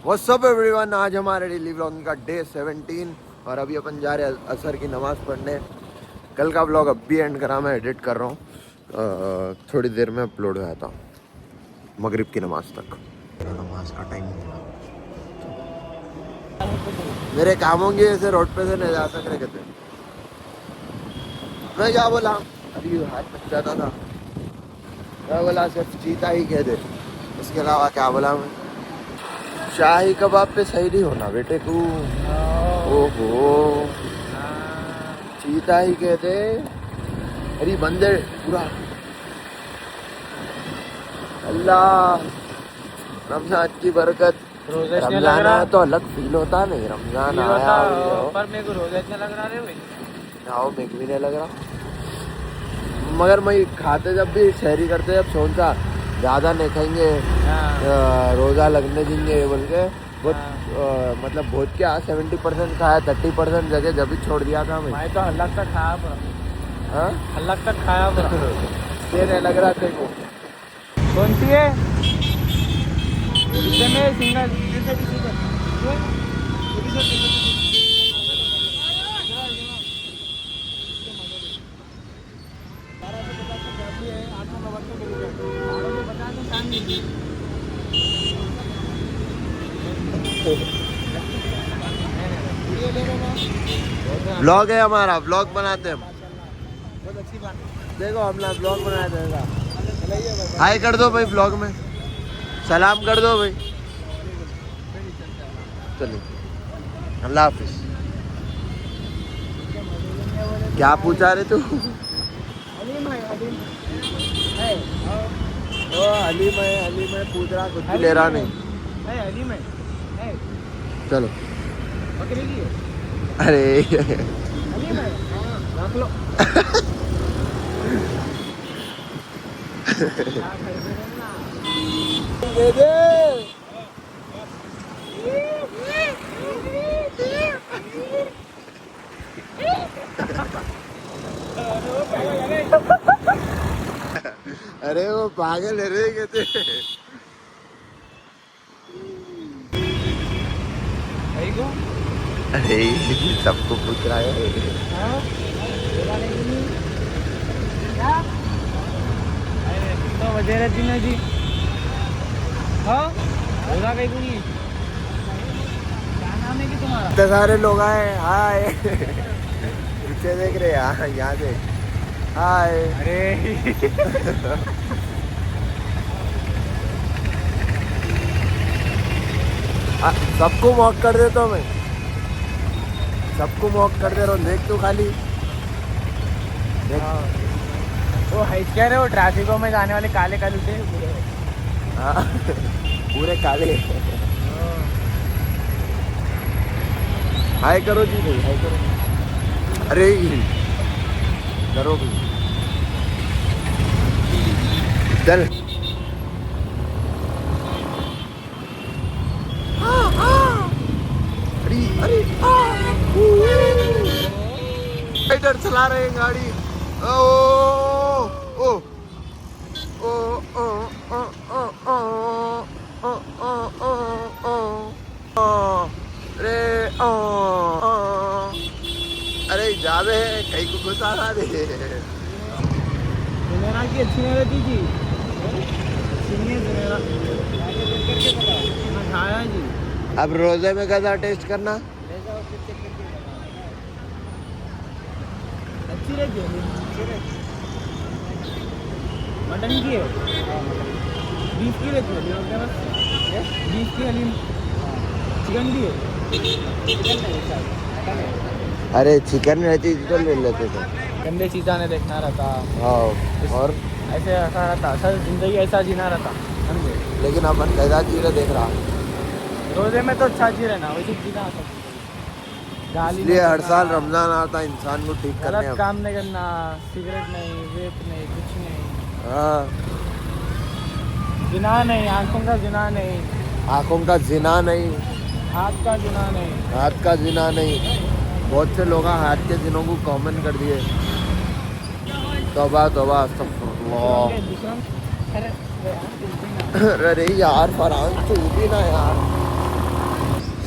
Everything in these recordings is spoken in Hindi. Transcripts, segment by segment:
व्हाट्स अप एवरीवन, आज हमारे डेली व्लॉगिंग का डे 17 और अभी अपन जा रहे हैं असर की नमाज़ पढ़ने। कल का व्लॉग अब भी एंड करा, मैं एडिट कर रहा हूँ, थोड़ी देर में अपलोड हो जाता हूँ मगरिब की नमाज तक। नमाज का टाइम हुआ, मेरे कामों की ऐसे रोड पे से नहीं जा सक रहे कहते। मैं क्या बोला, अभी हाथ में जाता था, मैं बोला सिर्फ चीता ही कह दे, इसके अलावा क्या बोला मैं। शाही कबाब पे सही नहीं होना बेटे तू, ओहो चीता ही कहते। अरे बंदे पूरा अल्लाह रमजान की बरकत। रमजान आया तो अलग फील होता नहीं, रमजान आया पर मेरे को रोजा इतना लग रहा है भाई। आओ मेरे को भी नहीं लग रहा, मगर मैं खाते जब भी शहरी करते जब सोचा ज़्यादा नहीं खाएंगे, रोज़ा लगने देंगे बोल के बहुत मतलब बहुत क्या 70% खाया, 30% जगह जब भी छोड़ दिया था मैं तो हल्लक तक खाया पूरा, हाँ हल्लक तक खाया पूरा। ये नहीं लग रहा तेरे को? कौन सी है में सिंगल? व्लॉग है हमारा, व्लॉग बनाते हैं हम। बहुत अच्छी बात है। देखो हमने व्लॉग बनाया देगा। हाय कर दो भाई, व्लॉग में सलाम कर दो भाई। चलिए अल्लाह हाफिज। क्या पूछा रहे तू? ओ हलीम है पूछ रहा, कुछ भी ले रहा नहीं। चलो बकरी की है? अरे हलीम है, रख लो। दे दे। अरे वो पागल है रे कहते। अरे सबको पूछ रहा है। तो वजह रहती ना जी। हाँ होगा कहीं को नहीं। क्या नाम है कि तुम्हारा? इतने सारे लोग आए, हाय पीछे देख रहे हैं, यहाँ से हाय। अरे सबको मॉक कर देता हूँ मैं, सबको मॉक कर दे रहा हूँ। देख तू खाली देख। वो है क्या रे, वो ट्रैफिकों में जाने वाले काले काले थे। हाँ पूरे काले। हाय करो जी भाई, हाय करो। अरे करो भाई, चल। अरे इधर चला रहे हैं गाड़ी। ओ ओ ओ ओ ओ ओ ओ ओ रे ओ अरे जावे कहीं को घुसा रहा रे। जुमेरा की अच्छी नहीं रहती जी, अच्छी नहीं है जुमेरा। मैं खाया जी। अब रोजे में गजा टेस्ट करना। अच्छी रहती है, मटन की है, बीफ की रहती है, बीफ की हलीम, चिकन भी है। अरे चिकन रहती तो ले लेते थे। गंदे चीज़ा ने देखना रहता। हाँ और ऐसे ऐसा रहता, असल जिंदगी ऐसा जीना रहता, समझे। लेकिन अपन गजा जीरे देख रहा, रोजे में तो अच्छा जी रहना, वैसे जीना सकता। इसलिए हर साल रमजान आता इंसान को ठीक करने। गलत काम नहीं करना, सिगरेट नहीं, वेप नहीं, कुछ नहीं। हाँ जिना नहीं, आंखों का जिना नहीं, आंखों का जिना नहीं, हाथ का जिना नहीं। हाथ का जिना नहीं। बहुत से लोग हाथ के जिनों को कॉमन कर दिए। तौबा तौबा अस्तगफुरुल्लाह। अरे यार फरहान तू भी ना यार।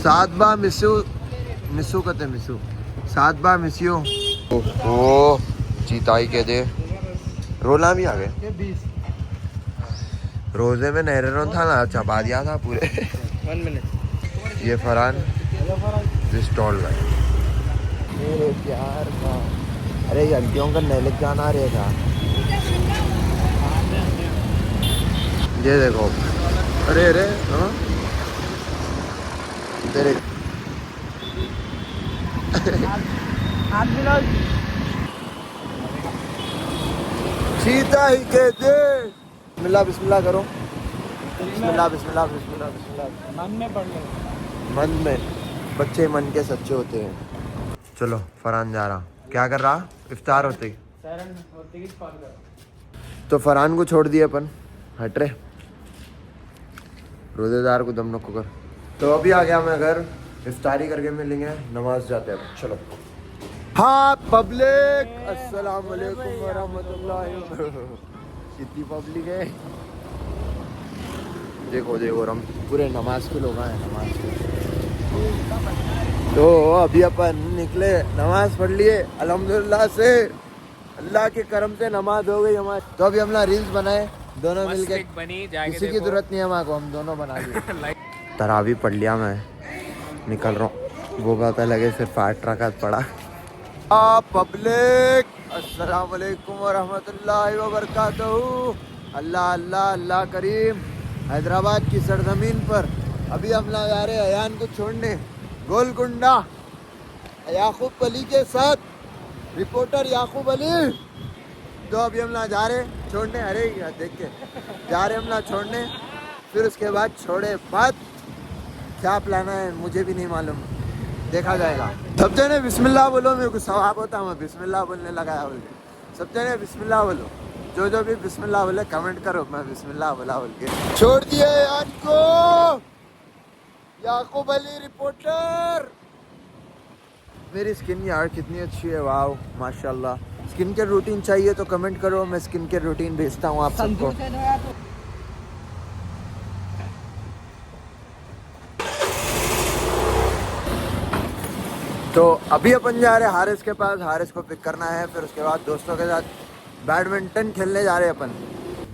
सात बा मिसू मिसू कहते मिसू सात बा मिसियो ओ चीताई के दे रोला भी आ गए रोजे में नहरों था ना चबा दिया था पूरे 1 मिनट ये फरहान स्टॉल में मेरे प्यार का अरे घंटियों का नैलिक जाना रहेगा ये देखो अरे अरे हाँ तेरे हाथ मिलाओ सीता ही के दे बिस्मिल्लाह बिस्मिल्लाह करो बिस्मिल्लाह बिस्मिल्लाह बिस्मिल्लाह बिस्मिल्लाह मन में पढ़ लो मन में बच्चे मन के सच्चे होते हैं चलो फरहान जा रहा क्या कर रहा इफ्तार होते सरन और टिकट कॉल करो तो फरहान को छोड़ दिए अपन हट रहे रोजेदार को दम नको कर तो अभी आ गया मैं घर इफ्तारी करके मिलेंगे नमाज जाते हैं चलो हाँ पब्लिक अस्सलाम वालेकुम वरहमतुल्लाहि कितनी पब्लिक है देखो देखो हम पूरे नमाज के लोग हैं नमाज के तो अभी अपन निकले नमाज पढ़ लिए अल्हम्दुलिल्लाह से अल्लाह के करम से नमाज हो गई हमारी तो अभी हम ना रील्स बनाए दोनों मिलके किसी की जरूरत नहीं है हमारे को हम दोनों बना लिए तरावी पढ़ लिया मैं निकल रहा हूँ वो पता लगे सिर्फ 8 रकात पढ़ा पब्लिक अस्सलाम वालेकुम वरहमतुल्लाहि वबरकातुहू अल्लाह अल्लाह अल्लाह करीम हैदराबाद की सरजमीन पर अभी हम लोग जा रहे हैं अयान को छोड़ने गोलकुंडा याकूब अली के साथ रिपोर्टर याकूब अली तो अभी हम लोग जा रहे छोड़ने अरे देख के जा रहे हम लोग छोड़ने फिर उसके बाद छोड़े बाद क्या प्लान है मुझे भी नहीं मालूम देखा जाएगा सब जने बिस्मिल्लाह बोलो मेरे को सवाब होता मैं बिस्मिल्लाह बोलने लगाया बोल के सब जने बिस्मिल्लाह बोलो जो भी बिस्मिल्लाह बोले कमेंट करो मैं बिस्मिल्लाह बोला बोल के छोड़ दिए यार को याकूब अली रिपोर्टर मेरी स्किन यार कितनी अच्छी है वाह माशाल्लाह स्किन केयर रूटीन चाहिए तो कमेंट करो मैं स्किन केयर रूटीन भेजता हूँ आप सबको तो अभी अपन जा रहे हैं हारिस के पास हारिस को पिक करना है फिर उसके बाद दोस्तों के साथ बैडमिंटन खेलने जा रहे हैं अपन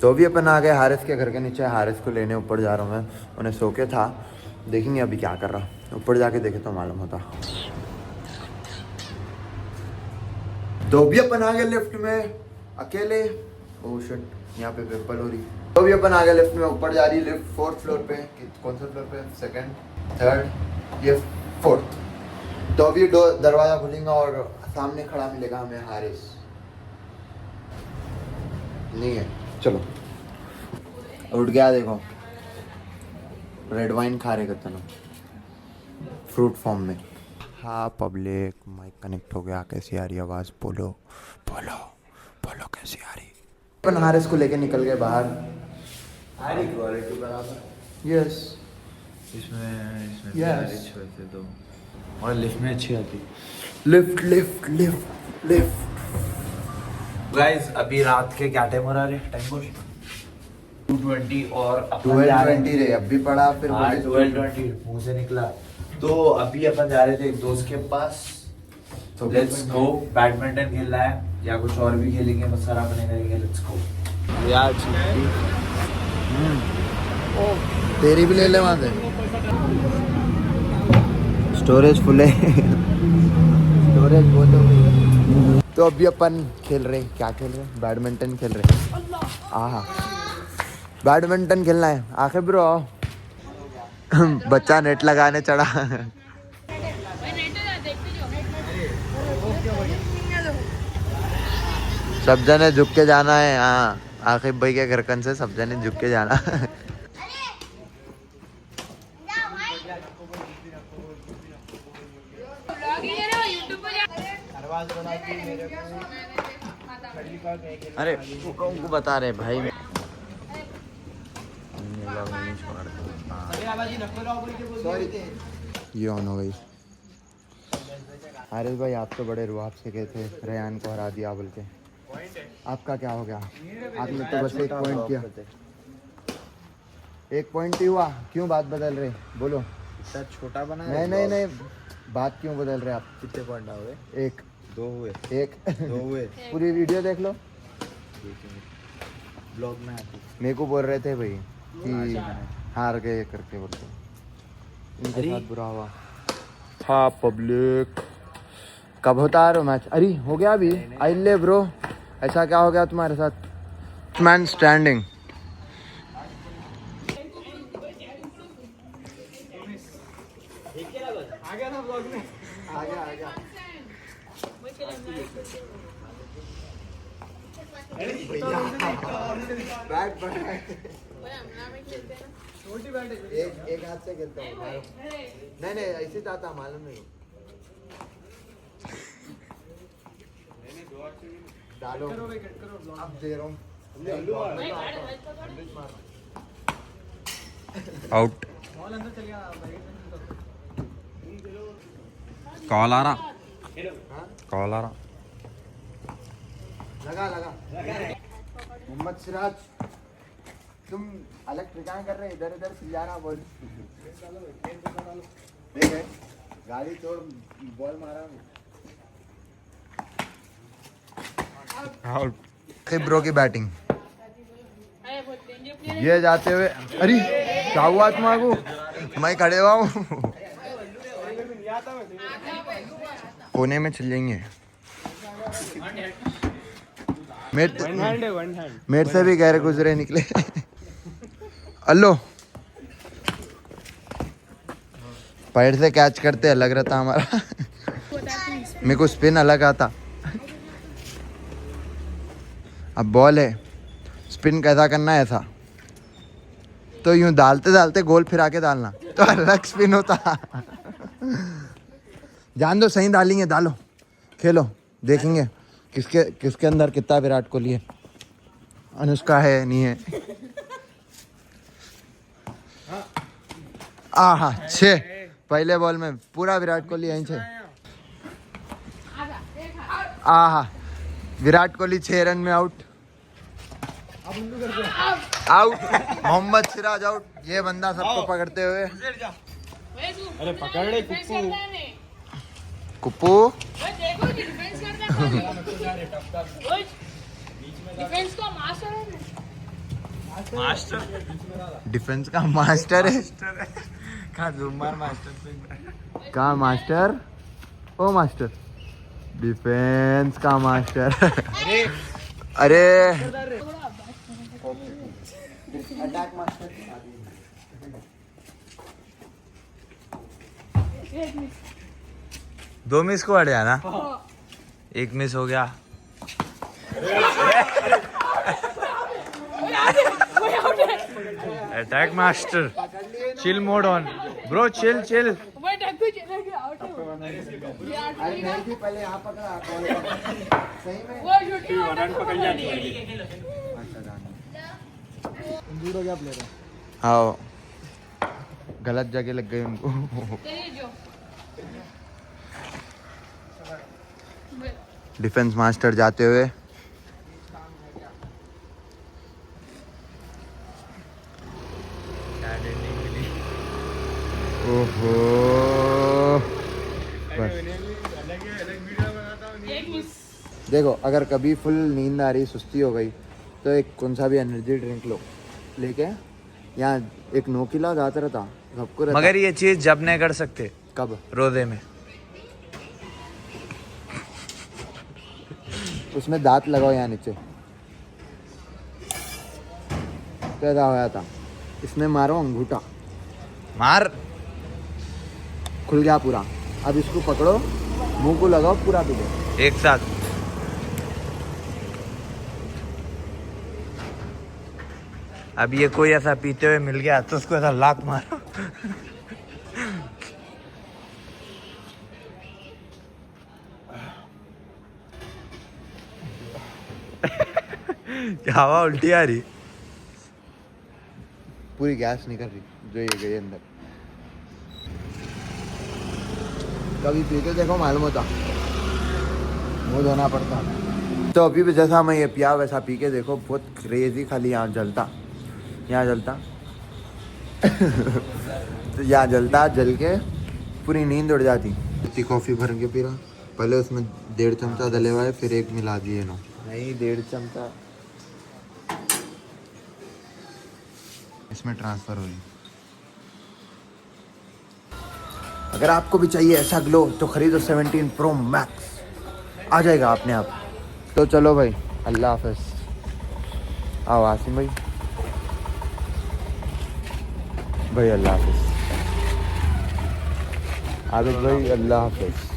तो अभी अपन आ गए हारिस के घर के नीचे हारिस को लेने ऊपर जा रहा हूँ मैं उन्हें सो के था देखेंगे अभी क्या कर रहा ऊपर जाके देखे तो मालूम होता तो अभी अपन आ गए लिफ्ट में अकेले ओह शिट यहाँ पे पिंपल हो रही तो अभी अपन आ गए लिफ्ट में ऊपर जा रही है लिफ्ट 4th फ्लोर पे कौन सा फ्लोर पे 2nd 3rd ये 4th तो अभी दरवाजा खुलेगा और सामने खड़ा मिलेगा हमें हारिस नहीं है चलो उठ गया देखो रेड वाइन खा रहे कितना फ्रूट फॉर्म में हाँ पब्लिक माइक कनेक्ट हो गया कैसी आ रही आवाज़ बोलो बोलो बोलो कैसी आ रही अपन हारिस को लेके निकल गए बाहर सारी क्वालिटी बराबर यस इसमें Yes. वैसे तो और लिफ्ट में अच्छी आती lift lift lift lift guys अभी रात के क्या टाइम हो रहा है टाइम बोल 2:20 और अपन जा रहे 12:20 रे अब भी पड़ा फिर 12:20 मुंह से निकला तो अभी अपन जा रहे थे एक दोस्त के पास तो लेट्स गो बैडमिंटन खेलना है या कुछ और भी खेलेंगे मसाला बने करेंगे लेट्स गो यार तेरी भी ले ले वहां से स्टोरेज फुल है स्टोरेज बहुत हो गई तो अभी अपन खेल रहे क्या खेल रहे बैडमिंटन खेल रहे आहा बैडमिंटन खेलना है आखिर ब्रो बच्चा नेट लगाने चढ़ा सब जने झुक के जाना है हाँ आखिर भाई के घर कन से सब जने झुक के जाना अरे उनको बता रहे भाई ये ऑन हो गई हारिस भाई आप तो बड़े रुआब से गए थे रेयान को हरा दिया बोल के आपका क्या हो गया आपने तो बस 1 पॉइंट किया 1 पॉइंट ही हुआ क्यों बात बदल रहे बोलो इतना छोटा बना नहीं नहीं नहीं, बात क्यों बदल रहे आप? कितने पॉइंट हुए? एक 2 हुए। एक 2 हुए। पूरी वीडियो देख लो। ब्लॉग में आती। मेरे को बोल रहे थे भाई कि हार गए करके बोलते, इनके साथ बुरा हुआ। हाँ पब्लिक, कब होता है मैच? अरे हो गया अभी। आई ले ब्रो, ऐसा क्या हो गया तुम्हारे साथ? Man standing. आ गया ना ब्लॉग में? आ गया। बैट छोटी बैट है, एक हाथ से खेलता हूँ। नहीं नहीं ऐसे जाता, मालूम नहीं। डालो अब दे रहा हूँ। आउट। कॉल आ रहा, कॉल आ रहा। लगा मोहम्मद सिराज, तुम अलग ठिकाना कर रहे, इधर इधर चिल्लाना बोल। देख गाड़ी तोड़, बॉल मारा। आउट। ब्रो की बैटिंग, ये जाते हुए। अरे क्या हुआ तुम्हारे? मैं खड़े हुआ हूँ, कोने में चल जाएंगे। मेरे से भी गहरे गुजरे निकले। अल्लो पैर से कैच करते अलग रहता हमारा। मेरे को स्पिन अलग आता। अब बॉल है, स्पिन कैसा करना है ऐसा, तो यूं डालते डालते गोल फिरा के डालना, तो अलग स्पिन होता। जान दो, सही डालेंगे, डालो, खेलो, देखेंगे किसके अंदर कितना विराट कोहली है। अनुष्का है नहीं है? आहा 6 पहले बॉल में पूरा विराट कोहली यहीं से। आहा विराट कोहली 6 रन में आउट। मोहम्मद सिराज आउट। ये बंदा सबको पकड़ते हुए। अरे पकड़ ले कुप्पू। डिफेंस का मास्टर है। मास्टर, डिफेंस का मास्टर है। कहाँ मास्टर? ओ मास्टर, डिफेंस का मास्टर। अरे अटैक मास्टर। 2 मिस को अड़े ना, 1 मिस हो गया। Attack master, chill mode on bro, chill chill. पहले यहाँ पकड़ा, सही में हाँ, गलत जगह लग गई उनको। डिफेंस मास्टर जाते हुए। ओहो देखो, अगर कभी फुल नींद आ रही, सुस्ती हो गई, तो एक कौन सा भी एनर्जी ड्रिंक लो, लेके यहाँ एक नोकीला जाता रहता, सबको रहता। मगर ये चीज जब नहीं कर सकते, कब? रोजे में। उसमें दांत लगाओ यहाँ नीचे, पैदा होया था। इसमें मारो अंगूठा, मार, खुल गया पूरा। अब इसको पकड़ो, मुंह को लगाओ, पूरा पी लो एक साथ। अब ये कोई ऐसा पीते हुए मिल गया तो उसको ऐसा लात मारो। क्या हवा उल्टी आ रही? पूरी गैस निकल रही जो ये गई अंदर। कभी पी के देखो, मालूम होता, मुँह धोना पड़ता। तो अभी भी जैसा मैं ये पिया वैसा पी के देखो, बहुत क्रेजी। खाली यहाँ जलता, यहाँ जलता। तो यहाँ जलता, जल के पूरी नींद उड़ जाती। इतनी कॉफ़ी भर के पी रहा, पहले उसमें 1.5 चमचा डले हुआ है, फिर 1 मिला दिए ना, नहीं 1.5 चमचा इसमें ट्रांसफ़र हो रही। अगर आपको भी चाहिए ऐसा ग्लो तो खरीदो 17 Pro Max, आ जाएगा अपने आप। तो चलो भाई, अल्लाह हाफ़िज़। आओ आसिम भाई, भाई अल्लाह हाफ़िज़। आबिद भाई अल्लाह हाफ़िज़।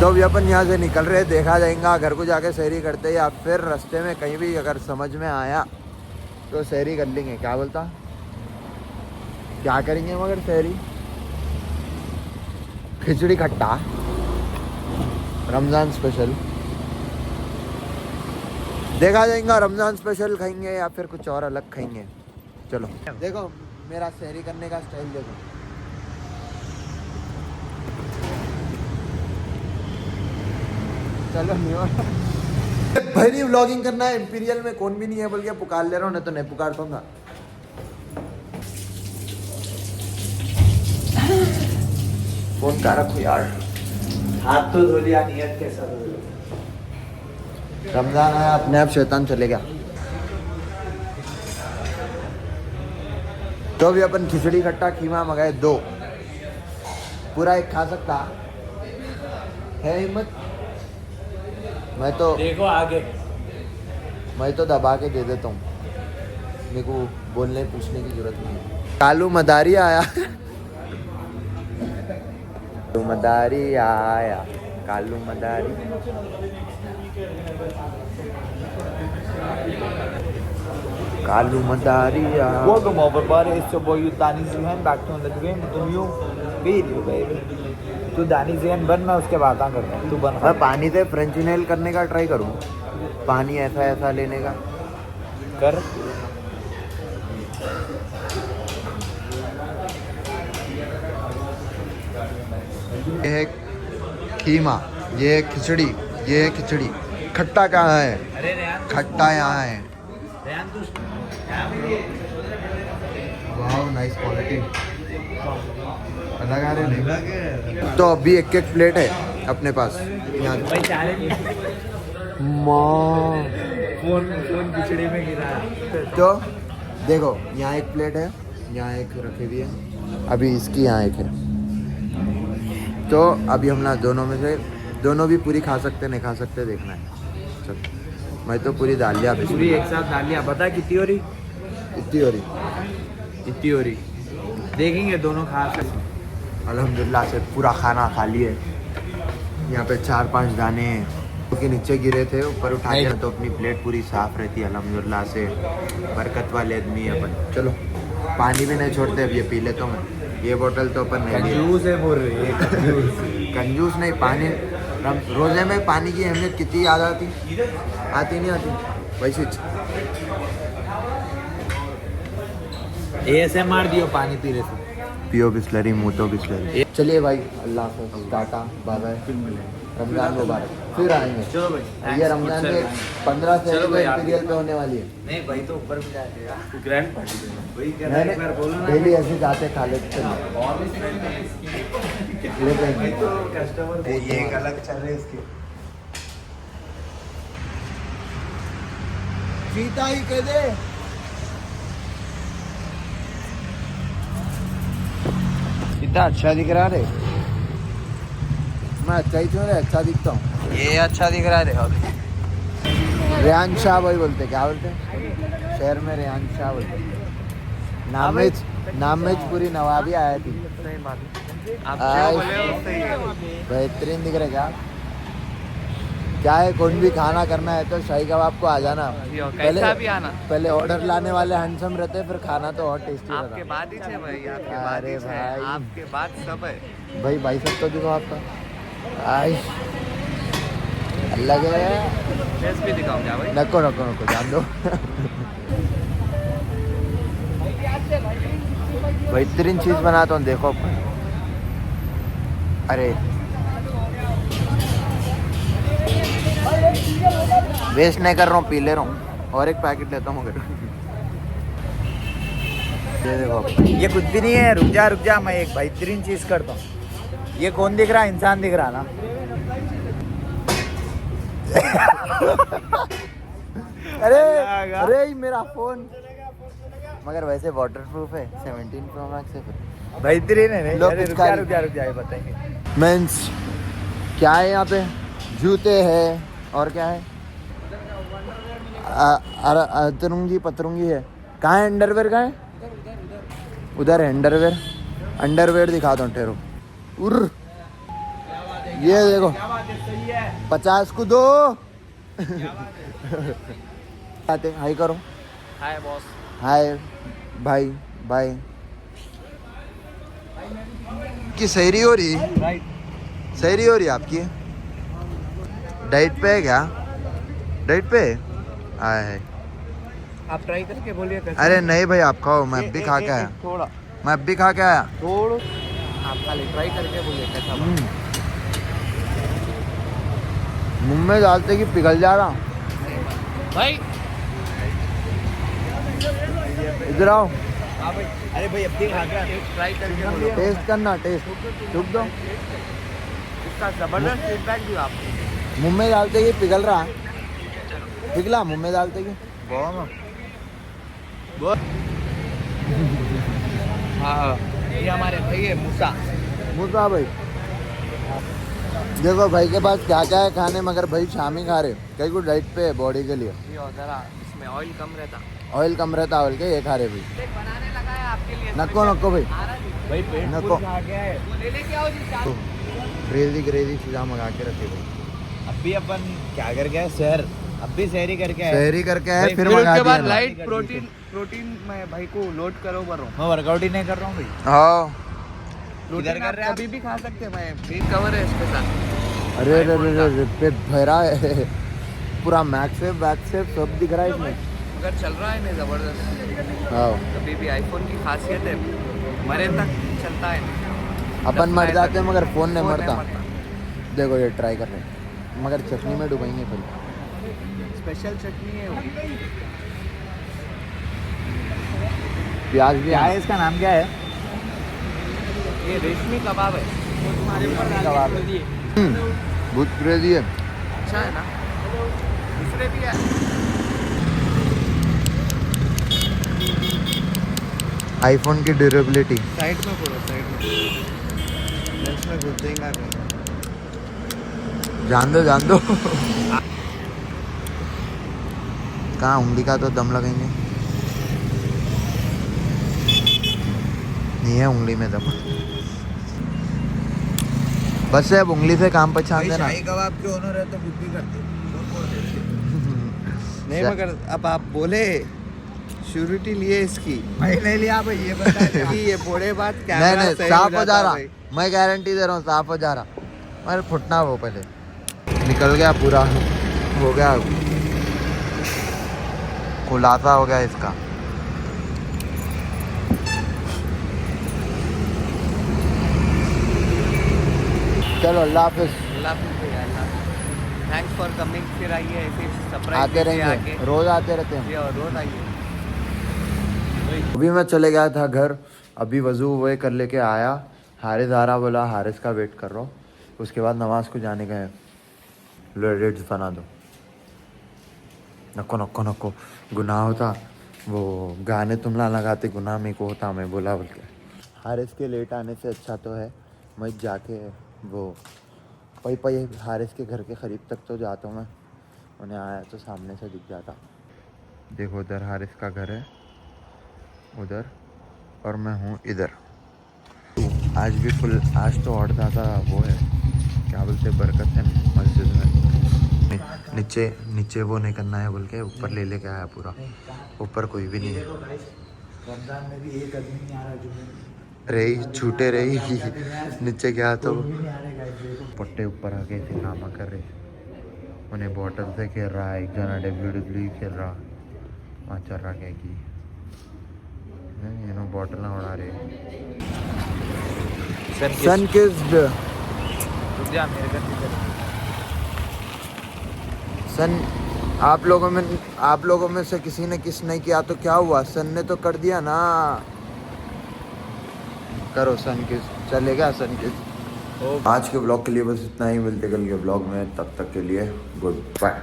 तो अभी अपन यहाँ से निकल रहे, देखा जाएगा घर को जाके सैरी करते या फिर रास्ते में कहीं भी अगर समझ में आया तो सैरी कर लेंगे। क्या बोलता, क्या करेंगे मगर सैरी? खिचड़ी खट्टा रमज़ान स्पेशल, देखा जाएगा। रमज़ान स्पेशल खाएंगे या फिर कुछ और अलग खाएंगे। चलो देखो मेरा सैरी करने का स्टाइल देखो। चलो भाई, नहीं व्लॉगिंग करना है। इंपीरियल में कौन भी नहीं है बोल के पुकार ले रहा हूँ, नहीं तो नहीं पुकार दूंगा। फोन का रखो यार, हाथ तो धो लिया, नियत कैसा धो लिया? रमजान आया, अपने आप शैतान चले गया। तो अभी अपन खिचड़ी खट्टा कीमा मंगाए 2, पूरा 1 खा सकता है हिम्मत? मैं तो देखो आगे, मैं तो दबा के दे देता हूँ, मेरे को बोलने पूछने की जरूरत नहीं है। कालू मदारी आया कालू मदारी आया, कालू मदारी। कालू मदारी आया। Welcome everybody, it's your boy Dani Zihan back to another game with a new video baby. तू दानी ज़ियान बन, मैं उसके बात करता हूँ, तू बन। मैं पानी से फ्रेंच इनहेल करने का ट्राई करूँ, पानी ऐसा ऐसा लेने का कर। ये है कीमा, ये है खिचड़ी, ये है खिचड़ी। खट्टा कहाँ है? अरे रेहान, खट्टा यहाँ है। रेहान तू वाह नाइस क्वालिटी, अलग आ रहे नहीं। तो अभी 1-1 प्लेट है अपने पास यहाँ। भाई चैलेंज, माँ फोन खिचड़ी में गिरा। तो देखो यहाँ 1 प्लेट है, यहाँ 1 रखी हुई है, अभी इसकी यहाँ 1 है। तो अभी हम ना दोनों में से दोनों भी पूरी खा सकते नहीं खा सकते देखना है। चल मैं तो पूरी डाल लिया, पूरी एक साथ डाल लिया। बता कितनी हो रही? इतनी हो रही, इतनी हो रही, देखेंगे दोनों खा सकते। अल्हम्दुलिल्लाह से पूरा खाना खा लिए। यहाँ पे 4-5 दाने के नीचे गिरे थे, ऊपर उठा के तो अपनी प्लेट पूरी साफ रहती है अल्हम्दुलिल्लाह से। बरकत वाले आदमी है अपन। चलो पानी भी नहीं छोड़ते, अब ये पी लेता हूँ मैं। ये बोतल तो अपन नहीं लिए। कंजूस है बोल रही है, कंजूस। कंजूस नहीं, पानी रोज़े में पानी की अहमियत कितनी याद आती नहीं आती वैसे। ASMR दियो पानी पी रहे थे। पियो बिस्लरी, मुँह तो बिस्लरी। चलिए भाई, अल्लाह हाफ़िज़, टाटा बाय बाय, फिर मिलेंगे। रमज़ान मुबारक, फिर आएंगे। चलो भाई, ये रमज़ान के 15 से इंपीरियल पे होने वाली है। नहीं भाई तो ऊपर भी जाएगा, ग्रैंड पार्टी वही कह मैंने रहा है, बोलो ना। डेली ऐसे जाते खा लेते कस्टमर ये एक अलग चल रही इसकी। सीता ही कह दे। कितना अच्छा दिख रहा रे। मैं अच्छा ही क्यों रे, अच्छा दिखता हूँ। ये अच्छा दिख रहा है। रेहान शाह भाई बोलते, क्या बोलते हैं शहर में? रेहान शाह बोलते। नाम में पूरी नवाबी आया थी। बेहतरीन दिख रहे क्या? क्या है, कौन भी खाना करना है तो शाही कबाब को आ जाना। कैसा भी आना, पहले ऑर्डर लाने वाले हैंडसम रहते, फिर खाना तो और टेस्टी रहता। आपके बाद ही छे भाई, आपके अरे बाद ही छे, भाई। आपके बाद सब है भाई भाई सब तो दिखो आपका। आइश अलग है। फेस भी दिखाऊं क्या भाई? नको नको नको, जान दो। बेहतरीन चीज बनाता हूँ, देखो। अरे वेस्ट नहीं कर रहा हूँ, पी ले रहा हूँ। और 1 पैकेट लेता हूँ अगर। ये देखो ये कुछ भी नहीं है, रुक जा, मैं एक बेहतरीन चीज करता हूँ। ये कौन दिख रहा है? इंसान दिख रहा ना। अरे अरे ये मेरा फोन, मगर वैसे वाटरप्रूफ है, 17 प्रो मैक्स है फिर। बेहतरीन है नहीं? लो, अरे पिचकारी। रुक जा, ये बताएंगे। मेंस क्या है यहाँ पे? जूते है और क्या है? अतरंगी पतरंगी है। कहाँ है अंडरवेयर? कहाँ है? उधर है अंडरवेयर। अंडरवेयर दिखाता हूँ ठहरो। उर्र ये देखो 50 को 2। आते हाई करो। हाय बॉस। हाय भाई बाय। की सैरी हो रही? राइट। सैरी हो रही है आपकी? डाइट पे है क्या? डाइट पे आए? आप ट्राई करके बोलिए कैसे। अरे नहीं भाई आप खाओ, मैं अब भी खा के आया। थोड़ा मैं अब भी खा के आया। थोड़ा आप खाली ट्राई करके बोलिए कैसा बना। मुंह में डालते कि पिघल जा रहा। भाई इधर आओ, हाँ भाई। अरे भाई अब भी खा के ट्राई करके बोलो। टेस्ट करना, टेस्ट। रुक दो, इसका जबरदस्त फीडबैक दियो आप। मुंह में डालते कि पिघल रहा। पिघला मुंह में डालते कि बहुत। हाँ ये हमारे भाई है मूसा। मूसा भाई। देखो भाई के पास क्या क्या है खाने, मगर भाई शाम ही खा रहे। कहीं को डाइट पे है बॉडी के लिए। ये जरा इसमें ऑयल कम रहता। ऑयल कम रहता ऑयल के, ये खा रहे भाई। बनाने लगा है आपके लिए। नको नको भाई, भाई पेट नको। फुल खा गया है। ले लेके आओ जी चार। ग्रेजी चीज़ा मंगा के रखे भाई। अब भी अपन क्या कर गए? शहर अब भी शहरी करके आए। शहरी करके है भाई, फिर उसके मंगा बाद दिया। लाइट प्रोटीन मैं भाई को लोड करो कर रहा हूँ। मैं वर्कआउट ही नहीं कर रहा हूँ भाई। हाँ इधर कर रहे हैं अभी भी खा सकते हैं। मैं पेट कवर है इसके साथ। अरे रे रे रे रे, पेट भरा है पूरा। मैक्सेप वैक्सेप सब दिख रहा है इसमें। मगर चल रहा है नहीं जबरदस्त। हाँ अभी भी आईफोन की खासियत है, मरे तक चलता है। अपन मर जाते हैं मगर फोन नहीं फोन मरता। देखो ये ट्राई कर रहे हैं, मगर चटनी में डुबाएंगे फिर। स्पेशल चटनी है वो। प्याज भी क्या है है इसका नाम? क्या है ये? रेशमी कबाब है। कबाब है। बहुत क्रेजी है। अच्छा है ना? दूसरे भी है। आईफोन की ड्यूरेबिलिटी। साइड में पूरा साइड में लेंस में घुस देंगे। जान दो कहाँ उंगली का तो दम लगाएंगे। नहीं है उंगली में दम। बस है अब उंगली से काम पहचान देना। शाही कबाब के ओनर है तो कुछ भी करते नहीं। मगर अब आप बोले श्योरिटी लिए इसकी। भाई नहीं लिया भाई, ये बता कि ये बोले बात क्या? नहीं साफ हो जा रहा। मैं गारंटी दे रहा हूँ साफ हो जा रहा। अरे फुटना वो पहले निकल गया पूरा, हो गया खुलासा हो गया इसका। चलो अल्लाह हाफिज। Thanks for coming. फिर आइए ऐसे सरप्राइज आते रहेंगे, रोज आते रहते हैं। और रोज आइए। अभी मैं चले गया था घर, अभी वजू वो कर लेके आया। हारिस आ रहा, बोला हारिस का वेट कर रहा हूँ। उसके बाद नमाज को जाने का है। लो एडिट्स बना दो। नको नको नको गुनाह होता, वो गाने तुम ला लगाते, गुनाह मेरे को होता। मैं बोला बोल के। हारिस के लेट आने से अच्छा तो है मैं जाके वो पई हारिस के घर के करीब तक तो जाता हूँ मैं। उन्हें आया तो सामने से दिख जाता। देखो उधर हारिस का घर है उधर, और मैं हूँ इधर। आज भी फुल, आज तो और ज़्यादा वो है, क्या बोलते बरकत है मस्जिद में। नीचे वो नहीं करना है बोल के ऊपर ले लेके आया पूरा। ऊपर कोई भी नहीं है। रमजान में भी एक आदमी नहीं आ रहा जो रही छूटे रही नीचे गया तो पट्टे ऊपर आके ऐसे नामा कर रहे। उन्हें बॉटल से खेल रहा है, एक जना डब्ल्यू खेल रहा वहाँ चल रहा क्या कि ये बॉटल ना उड़ा रहे। सन किस्ड सन। आप लोगों में से किसी ने किस नहीं किया तो क्या हुआ? सन ने तो कर दिया ना। करो सन किस, चलेगा सन किस। आज के ब्लॉग के लिए बस इतना ही, मिलते कल के ब्लॉग में, तब तक के लिए गुड बाय।